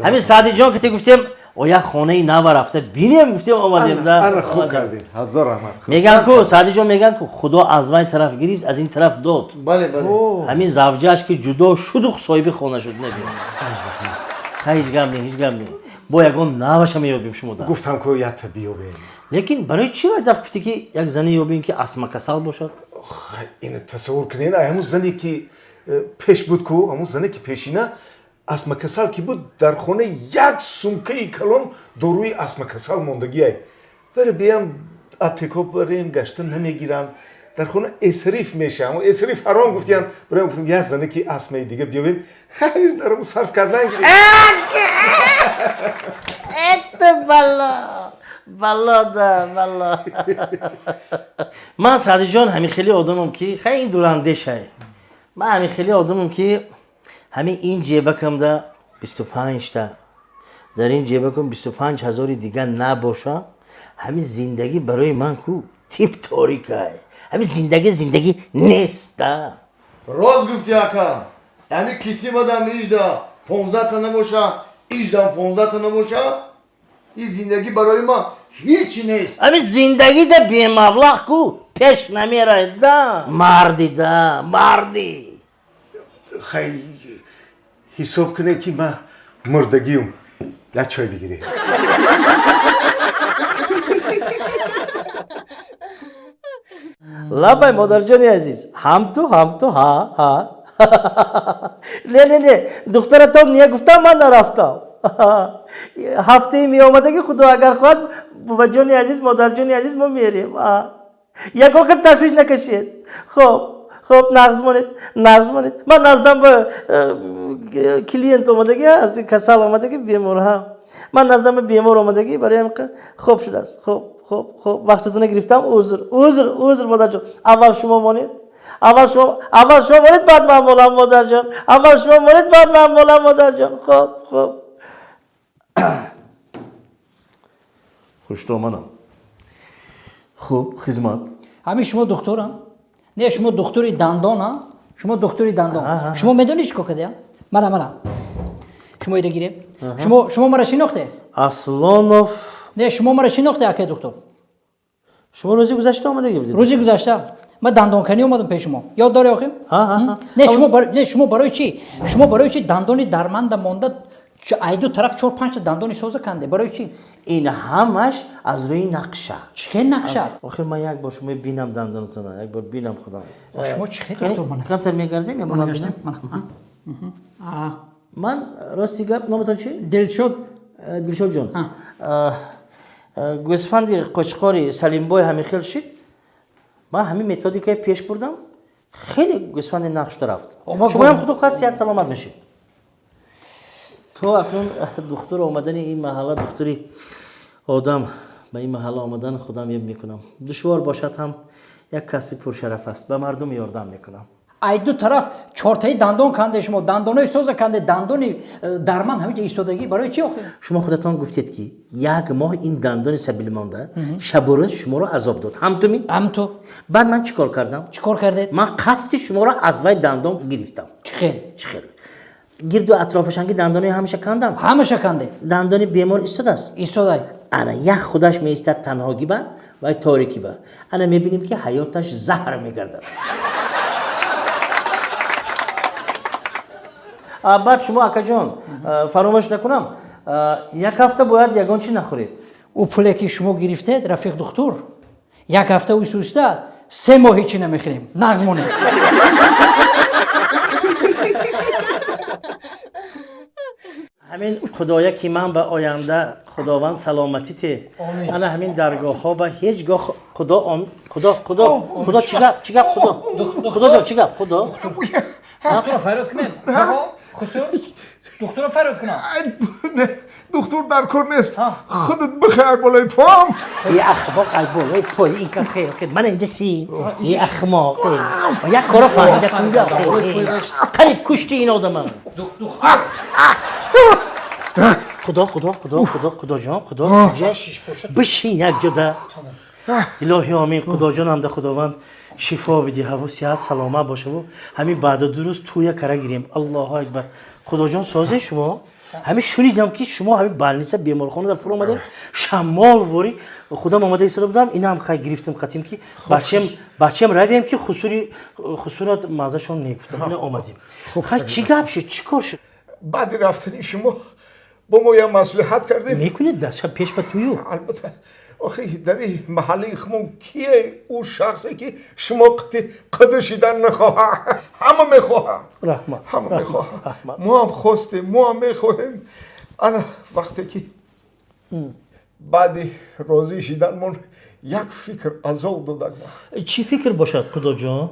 همین سادی جان که تی گفتیم او یک خانه نو رفته بینیم گفتیم آمدیم ده انا خوب کردی هزار رحمت میگن کو سادی جان میگن کو خدا از وای طرف گرفت از این طرف داد بله بله همین زوجهش که جدا شد و صاحب خانه شد نبید هیچ گم نی با یگان نوش میابیم شما ده گفتم که یه تا بیابیم لیکن برای چی باید گفتی که یک زنی یابیم که اسما کسل باشد این تصور کنین همون زنی که پیش بود کو همون زنی که پیشینه اسما کسل که بود در خانه 1 سومکه کلان داروی اسما کسل ماندگی های ولی بیام اپیکاپ بریم گشتن نمیگیرن در خانه اسریف میشه اما اسریف حرام گفتیم برای گفتیم یه زنی که اسمای دیگه بیابیم خیر درمو صرف کردن گیریم بلا من سعدی جان همین خیلی آدمم که خیلی دورندش های من همین خیلی آدمم که همین این جیبکم ده 25 تا در این جیبکم 25,000 دیگه نباشه همین زندگی برای من کو تیپ تاریکه همین زندگی نیست ده راز گفتی اکا یعنی کسی بدم 15 تا نباشه 15 تا نباشه این زندگی برای ما هیچی نیست همین زندگی ده بی مبلغ کو پیش نمیره ده مردی خیلی حساب کنه که من مردگیم یه چای بگیری لابای مادر جانی عزیز هم تو ها نه دختر تو نیه گفتم من نرفتم هفته می آمده که خدا اگر خواهد بابا جانی عزیز مادر جانی عزیز ما میریم یک وقت تشویش نکشید خب نغز مانید من نزدم به کلینت آمدگی از کسل آمدگی بیمار هم من نزدم به بیمار آمدگی برای هم خوب شده است خب وقتتون گرفتم عذر مادر جان اول شما مانید بعد من مولم مادر جان بعد من مولم مادر جان خب خوش آمدم خوب خدمت ҳамин шумо духтурам не шумо духтури дандона шумо медонед чӣ кор кардем мана шумо ида гирем шумо мара шинохте аслонов не шумо мара шинохте акай духтур шумо рӯзи гузашта омадагӣ будед рӯзи гузашта من دندانکنی اومدم پیش شما یاد داری آخه ها. نه شما برای چی برای چی دندانی درمند مونده ای دو طرف 4 5 تا دندانی سوز کنده برای چی این همش از روی نقشه. چه نقشه آخه من یک بار شما بینم دندانتون یک بار بینم خودم. شما چه دکتر من کمتر میگردیم یا من بینم؟ من راستی گپ نامتون چی؟ دلشاد جان. گوسفندی قشقاری سلیم بای همین خیل شد. من همین متدی که پیش بردم خیلی گوسفند نقش رفت. شما هم خود خواست صحت سلامت میشید. تو اکنون دکتر آمدن این محله دکتری آدم به این محله آمدن خودم یه میکنم. دشوار باشد هم یک کسب پرشرف است. به مردم یاردم میکنم. ای دو طرف 4 تایی دندان کنده شما دندانای سوز کنده دندانی درمان همینجا ایستادگی برای چی آخه شما خودتان گفتید که یک ماه این دندان سبیل مانده شب و روز شما رو عذاب داد هم تو بعد من چیکار کردم کردید من قصد شما رو از وای دندان گرفتم چخیل گرد و اطرافشان که دندانی همیشه کنده دندانی بیمار ایستاده است انا یک خودش میایستد تنهاگی با و تاریکی با انا میبینیم که حیاتش زهر میگردد بعد شما اکا جان فراموش نکنم یک هفته باید یگان چی نخورید او پولی که شما گرفتید رفیق دکتر یک هفته او سوستاد 3 ماه هیچی نمیخوریم نغزمونه همین خدایا که من به آینده خداوند سلامتی ته انا همین درگاه ها به هیچگاه خدا چی گپ خدا دکتر فراد کنم خسون دکتر فراد کنم دکتر در کار نیست خودت بخیر بالای پام یه اخماق ای بالای پای این کس خیلی من اینجا چی یه اخماق یک کارا فهمیده کنده قریب کشتی این آدم خدا جان خدا بشین یک جدا الهی آمین خدا جان هم ده خداوند شفا بدی هوا صحت سلامت باشه و همین بعد 2 روز توی کره گیریم الله اکبر خدا جان سازه شما همین شنیدم که شما همین بالنیسه بیمارخانه در فرو اومدین شمال وری خودم آماده ایستاده بودم اینا هم خیلی گرفتم قطیم که بچه‌م رویم که خسورت مازشون نگفتم اینا آمدیم خب چی گپ شد چی کار شد بعد رفتنی شما با ما یه مصلحت کردیم میکنید دست پیش به تویو البته آخه در این محله خمون کیه او شخصی که شما قدرشیدن نخواه همه میخواه همه میخواه ما هم خواستیم ما هم میخواهیم انا وقتی که بعد راضی شیدنمون یک فکر ازال دادن چی فکر باشد خدا جان؟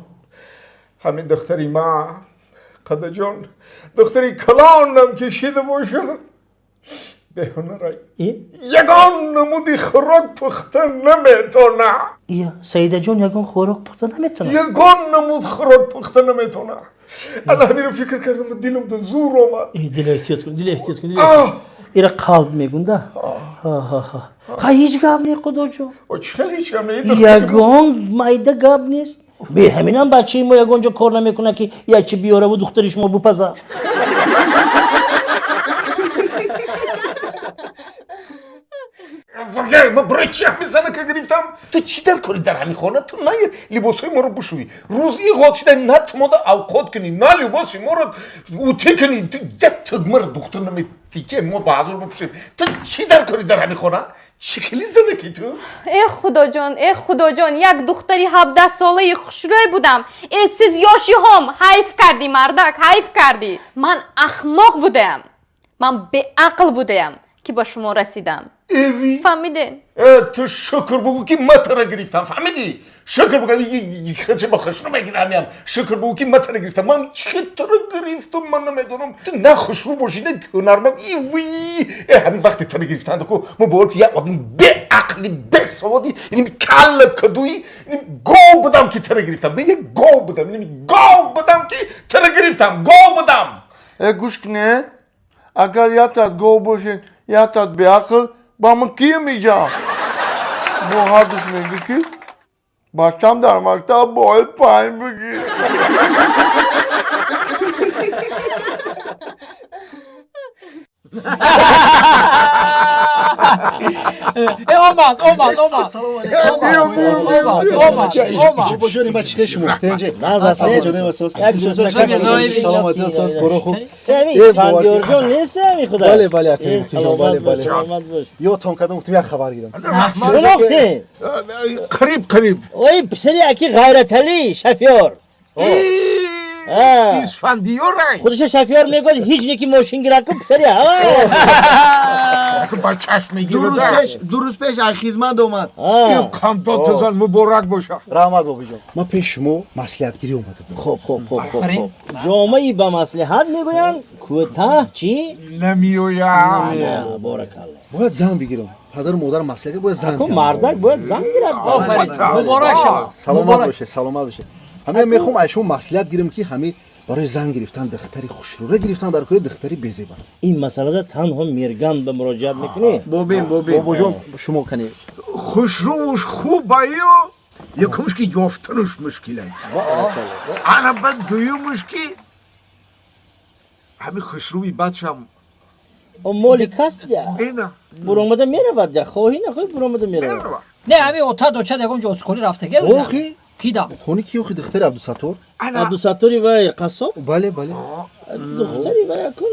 همین دختری ما خدا جان دختری کلانم کشیده باشه به هنرای یگان نمودی خوراک پختن نمیتونه سیده جان یگان خوراک پختن نمیتونه یگان نمود خوراک پختن نمیتونه انا همین رو فکر کردم دلم ده زور آمد دل احتیاط کن ایره قلب میگونده هیچ گاب نیست خدا جان چه هیچ گاب نیست یگان مایده گاب نیست به همین هم بچه ما یگان جا کار نمیکنه که یکی بیاره و دختری شما بپزه ما برای چی همین زنه که گرفتم تو چی در کاری در همین خانه تو نه لباس های ما رو بشوی روز ای غاد شده نه تو ما دا اوقات کنی نه لباس ما رو اوتی کنی تو یک تگمر دختر نمیتی که ما با حضور بپوشیم تو چی در کاری در همین خانه چی کلی زنه که تو ای خدا جان یک دختری 17 ساله خوشروی بودم ای سیز یاشی هم حیف کردی مردک حیف کردی من احمق بودم من به عقل بودم که با شما رسیدم ایوی فهمیدین؟ تو شکر بگو که ما تره گرفتم فهمیدی؟ شکر بگو خیلی با خشنو بگیر همیم شکر بگو که ما تره گرفتم من چه تره گرفتم من نمیدونم تو نه خشنو باشی نه هنرمند ایوی همین وقتی تره گرفتن دکو ما باید که یک آدم به عقلی به سوادی اینی کل کدوی اینی گو بودم که تره گرفتم به یک گو بودم اینی گو بودم که تره گرفتم گو بودم گوش کنه اگر یادت گو باشه یادت به عقل با من کی میجا با حدش میگه که بچم در مکتب باید پایین بگیر اومد باباجان ما چیکار شما تنجه ناز است جون واسه یک جوز سلامتی است گرو خوب اسفندیار جان نیست همی خدا بله بله اخی سلامت باش بله سلامت باش یو تون کدام تو خبر گیرم شناختی قریب اوی پسری اکی غیرت علی شفیار اسفندیار رای خودش شفیار میگه هیچ یکی ماشین گیره کن پسری ها با چشم میگیره دو روز پیش از خدمت اومد این کامداتتان مبارک باشه رحمت باباجان ما پیش شما مصلحت گیری اومده خوب جامعه با مصلحت میگوین کوتا چی؟ نمیویم بارکالله باید زن بگیرم پدر و مادر مصلحت باید زن کن مردک باید زن گیرد مبارک شما سلامت باشه همه میخوام از شما مصلحت گیرم که همه برای زن گرفتن دختری خوشروره گرفتن در کوی دختری بیزیبر این مسئله ده تنها میرگان به مراجعت میکنی باباجان شما کنی خوشروش خوب بایو یکمش که یافتنش مشکله انا بعد دویمش که همین خوشروی بعدشم مالی کس ده اینا برامده میرود ده خواهی نخواهی برامده میرود نه همین اوتا دوچه دگون جو اسکولی رفته گل اوخی کیدا خونی کی اوخی دختر عبدالستور عبدالستاری و قصاب بله دختری و یکن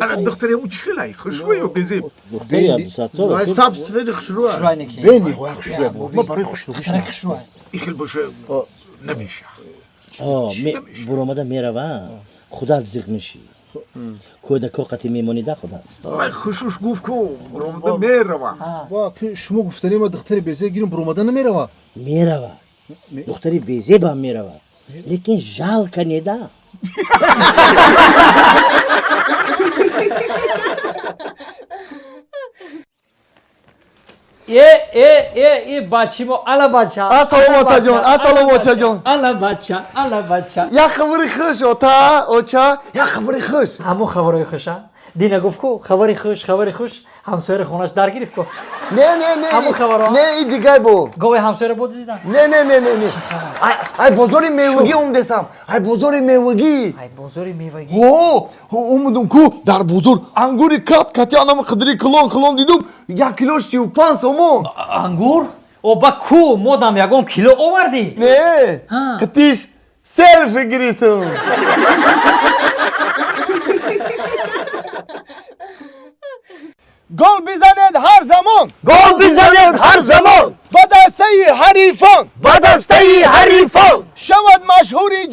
انا دختری همون چخلای خوشروی و بیزیب دختری عبدالستار سب سفید خشروع شروع نکی بینی خواه خوشروه بود ما برای خوشروهش نه شروع ایکل باشه نمیشه برامده میرود خدا زیغ میشی کودکو قطعی میمونی ده خدا خوشوش گفت کو برامده میروه وا که شما گفتنی ما دختر بیزه گیرم برومدن نمیروه میرود دختری بیزه با میرود لیکن جال کنی ده ای بچی ما الا بچه السلام جان الا بچه یا خبری خوش اوچا یا خبری خوش همون خبرای خوشه دینا گفت کو خبری خوش همسایه خونش در گرفت کو نه همون خبرها نه این دیگه بو گوی همسایه بود دیدن نه ای بزرگ میوگی اومدم ای بزرگ میوگی اومدم کو در بزرگ انگوری کاتی آنم خدری کلون دیدم 1 کیلو 35 سومون انگور او با کو مودم یگون کیلو آوردی نه کتیش سلف گرفتم گل بزنید هر زمان با دسته حریفان شود مشهوری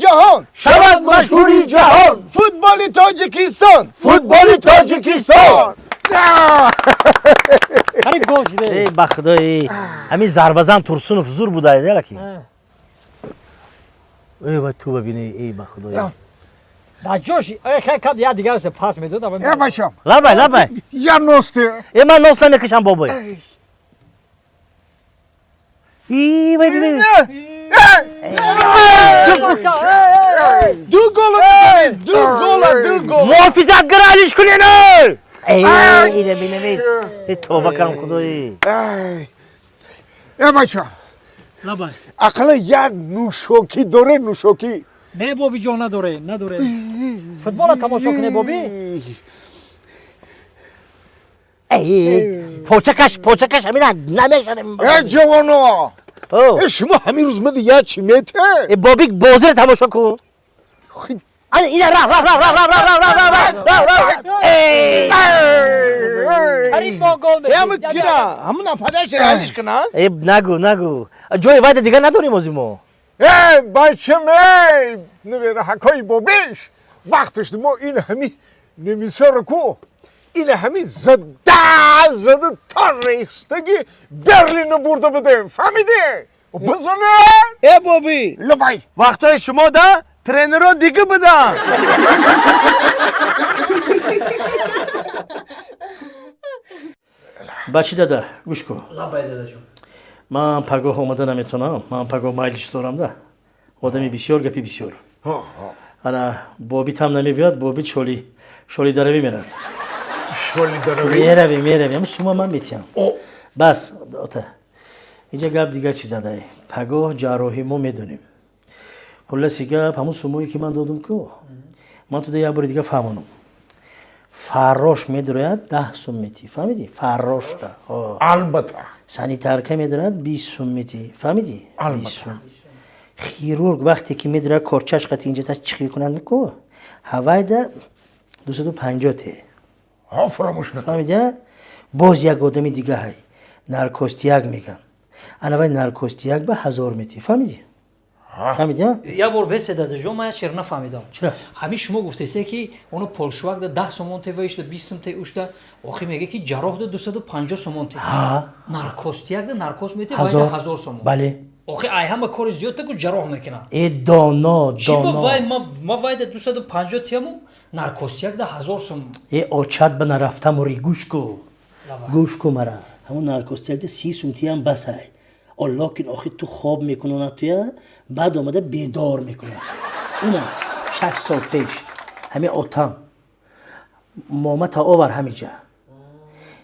جهان فوتبال تاجیکستان قریب گوش ده ای بخدایی همین زربزن ترسون فزور بوده ده لکی ای و تو ببینی ای بخدایی بچوش کد یا دیگر سے پاس میدود یا بچم لبای یا نسته ای من نوست نمیکشم بابای ای ببینی دو گل محافظت گرالیش کنی نه ای ببینید ای توبه کن خدایی یا بچم لبای اقلا یا نوشوکی داره نوشوکی نه بابی جان نداره فوتبال تماشا کنه بابی ای پوچکش همین نمیشنم ای جوانو شما همین روز مدی یا چی میته ای بابی بازی تماشا کن این راه قریب ما گل میشه همون کینا همون پدرش رایش کنه ای نگو جای وقت دیگه نداریم از ما ای بچم ای نویره حکای بابیش وقتش ما این همی نمیسر کو این همی زده تاریخستگی برلین برده بده فهمیده بزنه ای بابی لبای وقتای شما ده ترینر رو دیگه بدن بچی داده گوش کن من پگاه اومده نمیتونم من پگاه مایلش دارم ده آدمی بسیار گپی بسیار انا بابی تام نمیبیاد بابی شولی داره میرد میروی اما شما من میتیم بس داته اینجا گپ دیگر چیز داره پگاه جراحی ما میدونیم خلاصی گپ همون سمویی که من دادم که من تو ده یه بار دیگه فهمونم фаррош медурояд 10 сум метӣ, фаҳмидӣ? Фаррошда. البته Санитарка медурад 20 сум метӣ, фаҳмидӣ? البته 20 сум. Хирург вақте ки медурад корчаш қати инҷа чих мекунад меку. Ҳавайда 250 те. ها فراموش نکن فهمیدی؟ باز یک آدمی دیگه های نارکوستیاک میگن انا نارکوستیاک به 1000 میتی فهمیدی؟ فهمیدی؟ یک بار بسیده جون من چرا نفهمیدم. چرا؟ همین شما گفتید که اونو پولشوک ده 10 سومون ته ویشت 20 سوم ته اوشته آخه میگه که جراح ده 250 سومون ته. ها نارکوستیاک ده نارکوس میته 1000 سومون. بله. آخه ای همه کار زیاد تا که جراح میکنه. ای دانا چی با دانا. وای ما وای ده 250 تیمو نارکوستیاک ده 1000 سوم. ای آچات به نرفتم و گوش کو. گوش کو مرا. همون نارکوستیاک ده 30 سوم تی هم بس های. الله که آخه تو خواب میکنه توی بعد آمده بیدار میکنه. اینا 6 سال پیش همه آتام ماما تا آور همیجا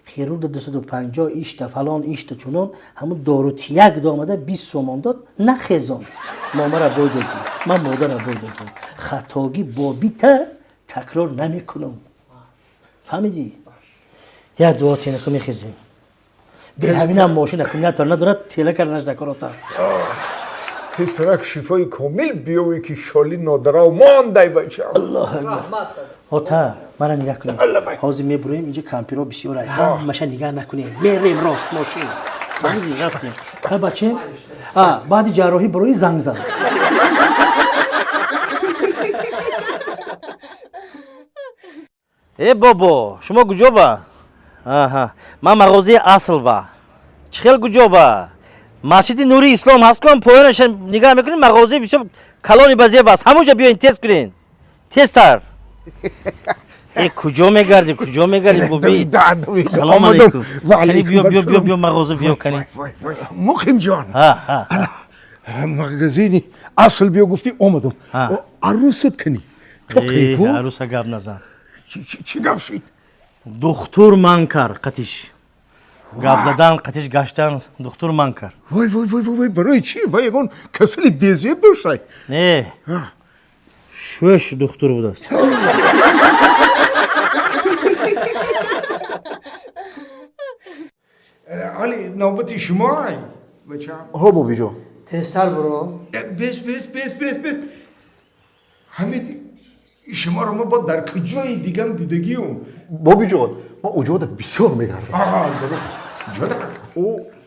خیرور 250 ایشتا فلان ایشتا چونان همون دارو تیک دا آمده 20 سومان داد نخزاند ماما را باید دادیم من مادر را باید دادیم خطاگی با بیتا تکرار نمیکنم فهمیدی؟ یا دعا تینه که میخیزیم به همین هم ماشین اکومیناتور ندارد تیله کرنش نکاراتا تسترک شفای کامل بیوی که شالی نادره و مانده بچه الله اکبر آتا من نگاه کنیم حاضر میبرویم اینجا کمپیرها بسیار های همشه نگاه نکنیم میریم راست ماشین فهمیدی رفتیم ها بچه بعد جراحی بروی زنگ زن ای بابا شما کجا با من مغازه اصل با چخیل کجا با مسجد نوری اسلام هست کنم پایانش نگاه میکنین مغازه بسیار کلانی بازی بس همونجا بیاین تست کنین تستر ای کجا میگردی بابی سلام علیکم کنی بیا مغازه بیا کنی مخیم جان مغازینی اصل بیا گفتی اومدم عروست کنی تو کی کو؟ عروس گاب نزن چی گپ شد؟ دختر منکر قتیش گاب زدن قتیش گشتن دختر منکر وای برای چی؟ وای یکون کسلی بیزیب داشته نه شوش دختر بود است علی نوبتی شما ای بچه ها بابی جان تستر برو. بس همین شما رو ما با در کجای دیگم دیدگیم بابی جان ما اوجا ده بسیار میگردم جدا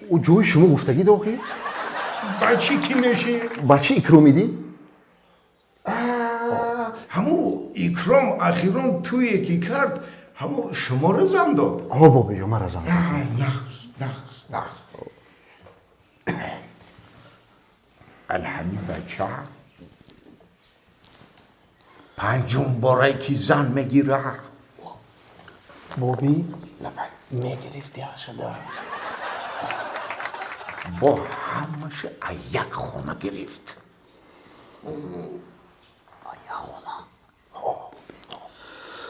او جای شما گفتگی داخل بچه کی میشه؟ بچه اکرام میدی؟ همو اکرام اخیران توی یکی کرد همو شما رو زن داد ها بابی جان من رزم نه الهمی بچه پنجم باره که زن میگیره بابی میگرفتی شده با همش یک خونه گرفت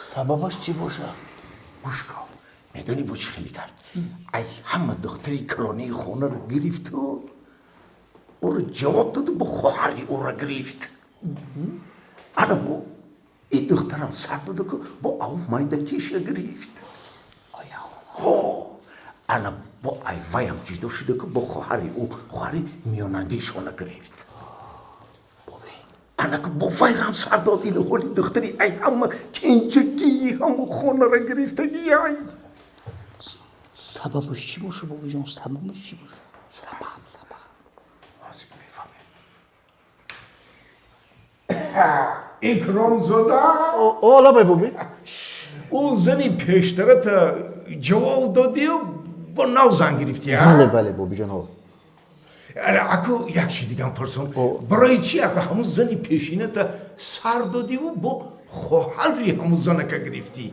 سببش چی باشه؟ گوش کن میدونی با چی خیلی کرد ای همه دختری کلانی خونه رو گرفت و او رو جواب داد با خواهری او رو گرفت انا با این دخترم سر داده که با او مایدکیش گرفت انا با ای وایم جیدو شده که با خواهری او خواهری میاننگیشونه گرفت انا که با وایرم سر داد این خولی دختری ای همه کنجگی همه خونه را گرفتگی ای سببش چی باشه بابی جان سببش چی باشه؟ سبب آسیب میفهمه اکرام زده اولا بابی اون زنی پیشترت جواب دادی و با نو زن گرفتی بله بابی جان ها اکو یک چی دیگه هم پرسون برای چی اکو همون زنی پیشینت سر دادی و با خواهری همون زنه که گرفتی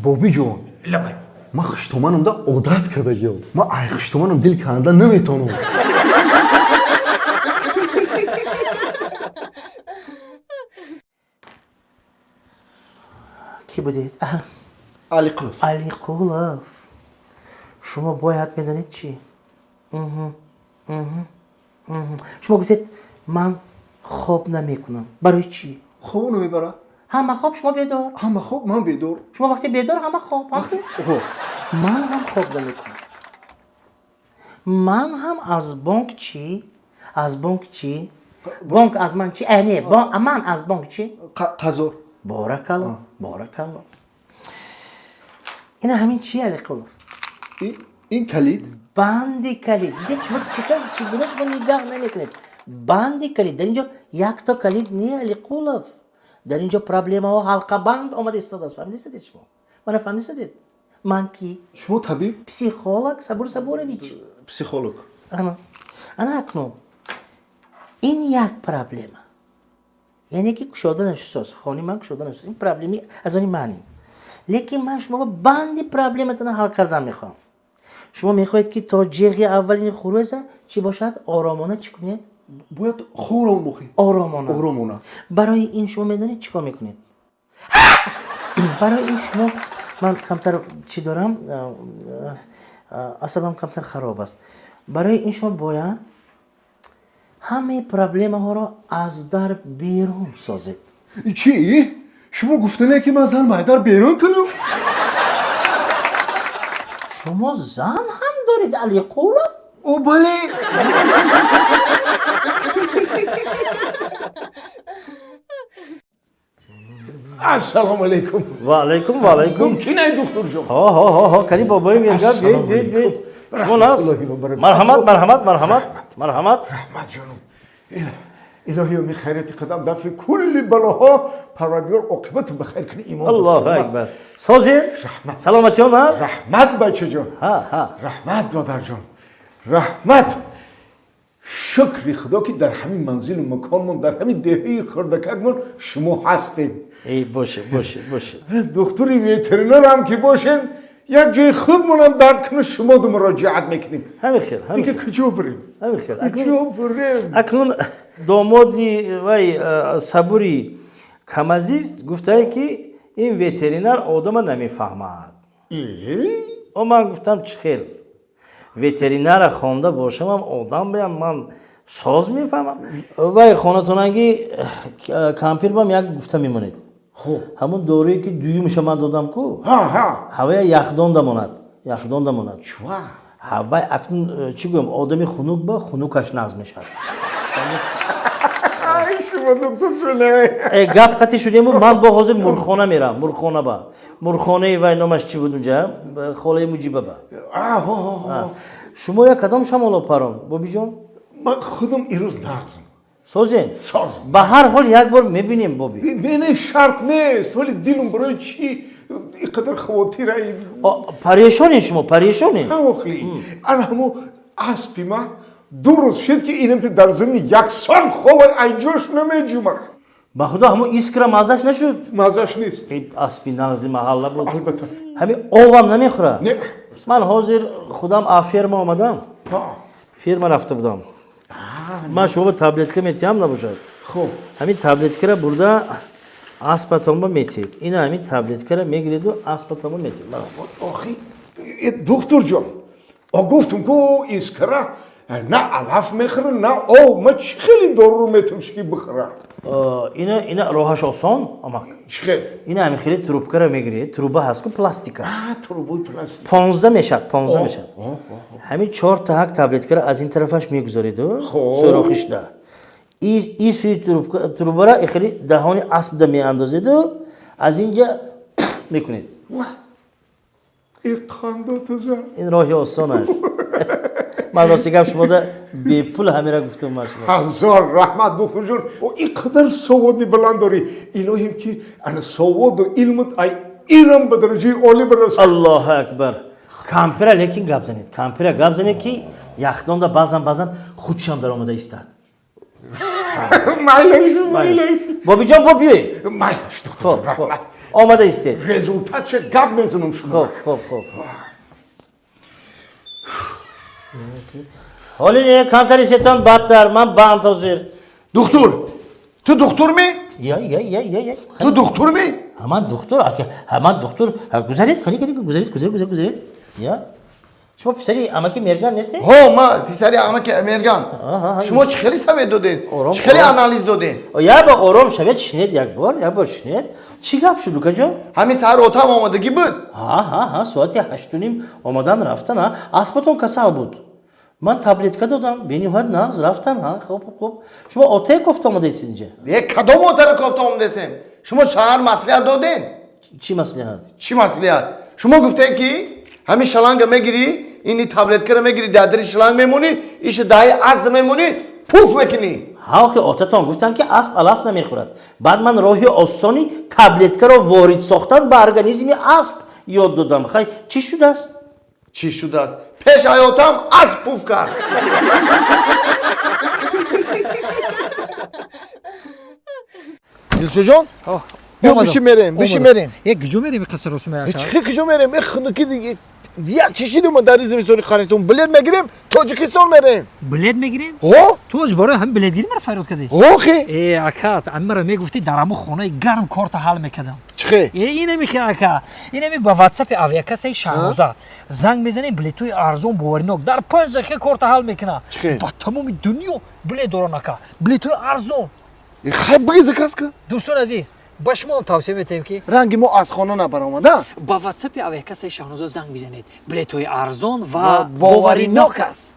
بابی جان لبای ما خشتومانم دا عادت کرده جان ما ای خشتومانم دل کنده نمیتونم کی بودید؟ علی قلف علی قلف شما باید میدونید چی؟ شما گفتید من خواب نمیکنم برای چی؟ خواب نمیبره همه خواب شما بیدار. همه خوب من بیدار. شما وقتی بیدار همه خواب. اوه من هم خواب نمیکنم. من هم از بانک چی؟ از بانک چی؟ بانک از من چی؟ نه من از بانک چی؟ قزار. بارکالله بارکالله. این همین چیه علی قلوف؟ این کلید. بندی کلید. دیدید شما چگونه شما نگاه نمیکنید؟ بندی کلید. در اینجا یک تا کلید نیه علی قلوف. در اینجا پرابلم ها حلقه بند آمده استاد است. فهمیدید شما؟ من فهمیدید؟ من کی؟ شما طبیب؟ پسیخولوگ سبورویچ. پسیخولوگ. انا اکنون این یک پرابلمه. یعنی که کشوده نشست. خانی من کشوده نشست. این پرابلمی از آنی معنی. لیکن من شما بندی پرابلمتون حل کردن میخوام. شما میخواید که تا جیغی اولین خروزه چی باشد؟ آرامانه چی کنید؟ باید خورم بخی. آرامانه. برای این شما میدونید چیکار میکنید؟ برای این شما من کمتر چی دارم؟ اصلا کمتر خراب است. برای این شما باید همه پرابلم ها را از در بیرون سازید. چی؟ شما گفتنه که من زن مایدار بیرون کنم؟ شما زن هم دارید علی قولم؟ او بله. السلام علیکم. و علیکم. ممکنه دکتر جان؟ ها کلی بابایی میگه بید. شما مرحمت. رحمت جانم. الهی می خیرت قدم دفع کل بلاها پروردگار عاقبت بخیر کنی ایمان. الله اکبر. سازی؟ سلامتیان هست؟ رحمت بچه جان. ها. رحمت مادر جان. رحمت. شکر خدا که در همین منزل و مکانمون در همین دهه خردککمون شما هستین. ای باشه. دکتری ویترینر هم که باشین یک جای خودمون هم درد کنه شما دو مراجعت میکنیم. همین خیر. دیگه کجا بریم؟ اکنون دامادی وی صبوری کمازیست گفته که این ویترینر آدم نمیفهمد. و من گفتم چه خیل ویترینر خونده باشم هم آدم بیم من ساز میفهمم. وی خانتوننگی کمپیر بام یک گفته میمونید. همون دوره که دویم شما دادم کو هوای یخدان دماند چوا هوای اکنون چی گویم آدمی خنوک با خنوکش نقض میشد. شما دکتر شونه گپ قطعی شدیم من با حاضر مرخانه میرم. مرخانه وی نامش چی بود اونجا؟ خاله مجیبه با. شما یک کدام شما پران بابی جان؟ من خودم ایروز نقضم. سازین؟ به هر حال یک بار میبینیم بابی. نه شرط نیست ولی دیلم برای چی اینقدر خواطر ای پریشانی شما پریشانی؟ انا همو اسبی ما دو روز شد که اینم در زمین یک سال خواه اینجاش نمیجومم. با خدا همون ایسکرا مازش نشد؟ مازش نیست. اسبی نغزی محله بود. البته. همین آوام نمیخوره؟ نه. من حاضر خودم آفرما آمدم. فیرما رفته بودم. من شما تابلت که میتیم نباشد. خوب. همین تابلت که را برده اسپاتوم میتید. این همین تابلت که را میگیرید و اسپاتوم میتید. آخی دکتر جان گفتم که ایسکرا نه علف میخوره نه ما چی خیلی دارو میتونم بخوره. اینا راهش آسان اما چی؟ اینا همین خیلی تروبکه را میگیرید. تروبه هست که پلاستیکه. تروبه پلاستیک. 15 میشد. همین 4 تا هک تابلت که را از این طرفش میگذارید و سوراخش ده. این سوی تروبه را خیلی دهانی اسب ده میاندازید و از اینجا میکنید. این قندو تو زن. این راهی آسان است. من راستی گم شما ده بی پول همه را گفتم من شما. هزار رحمت دکتر جان. اینقدر سوادی بلند داری. الهیم که انا سواد و علمت ایران به درجه عالی برسه. الله اکبر. کامپیره لیکن گپ زنید. کامپیره گپ زنید که یخدان ده بازن خودشان در آمده ایستاد. مایلش. بابی جان بابی. مایلش دکتر رحمت. آمده ایسته. رزولتاتش گپ میزنم شما. خوب. حالی نه کانتری ستان بدتر من باند حاضر. دکتر تو دکتر می؟ یا تو دکتر می؟ همان دکتر گذارید کنی گذارید یا شما پسری امکی مرگان نیستی؟ ها ما پسری امک امرگان شما چه خیلی سوید دادین چه خیلی آنالیز دادین یا با آرام شوید شنید یک بار یا بار شنید چی گپ شد دوکا جان؟ همین سهر اتاق آمادگی بود ها ساعتی 8:30 آمدن رفتن ها اسبتون کسال بود من تبلیت که دادم بینی هد ناز رفتن ها خوب شما اتاق گفت آمدید اینجا یک کدام اتاق گفت آمدستیم شما شهر مسئولیت دادین چی مسئله ها؟ چی مسئولیت شما گفتین که همین شلنگ میگیری اینی تبلیت کرده میگیری در شلنگ میمونی ایش دای ازد میمونی پوف میکنی ها که آتتان گفتن که اسب علف نمیخورد بعد من راهی آسانی تبلیت رو وارد ساختن به ارگانیسم اسب یاد دادم خیلی چی شده است؟ چی شده است پیش آیاتم اسب پوف کرد دلشو جان بیا بشی میریم یک گجو میریم قصر رسوم چه کجا میریم خنکی دیگه یک چیزی ما در زمستانی خریدیم بلد میگیریم تاجیکستان میریم بلد میگیریم ها تو از برای هم بلدگیری مرا فرود کردی ها خی ای اکات امرا میگفتی در همون خونه گرم کارت حل میکردم چه اینه میخی اکا اینه می با واتساپ اویاکا سی شانوزا زنگ میزنیم بلیتوی ارزون باورنوک در 5 دقیقه کارت حل میکنه با تمام دنیا بلیت دوران اکا بلیتوی ارزون خیلی بگی زکاس که دوستان عزیز با شما هم توصیه میتیم که رنگ ما از خانه نبرآمده با واتساپ اویاکا سی شانوزا زنگ بزنید بلیتوی ارزون و باورنوک است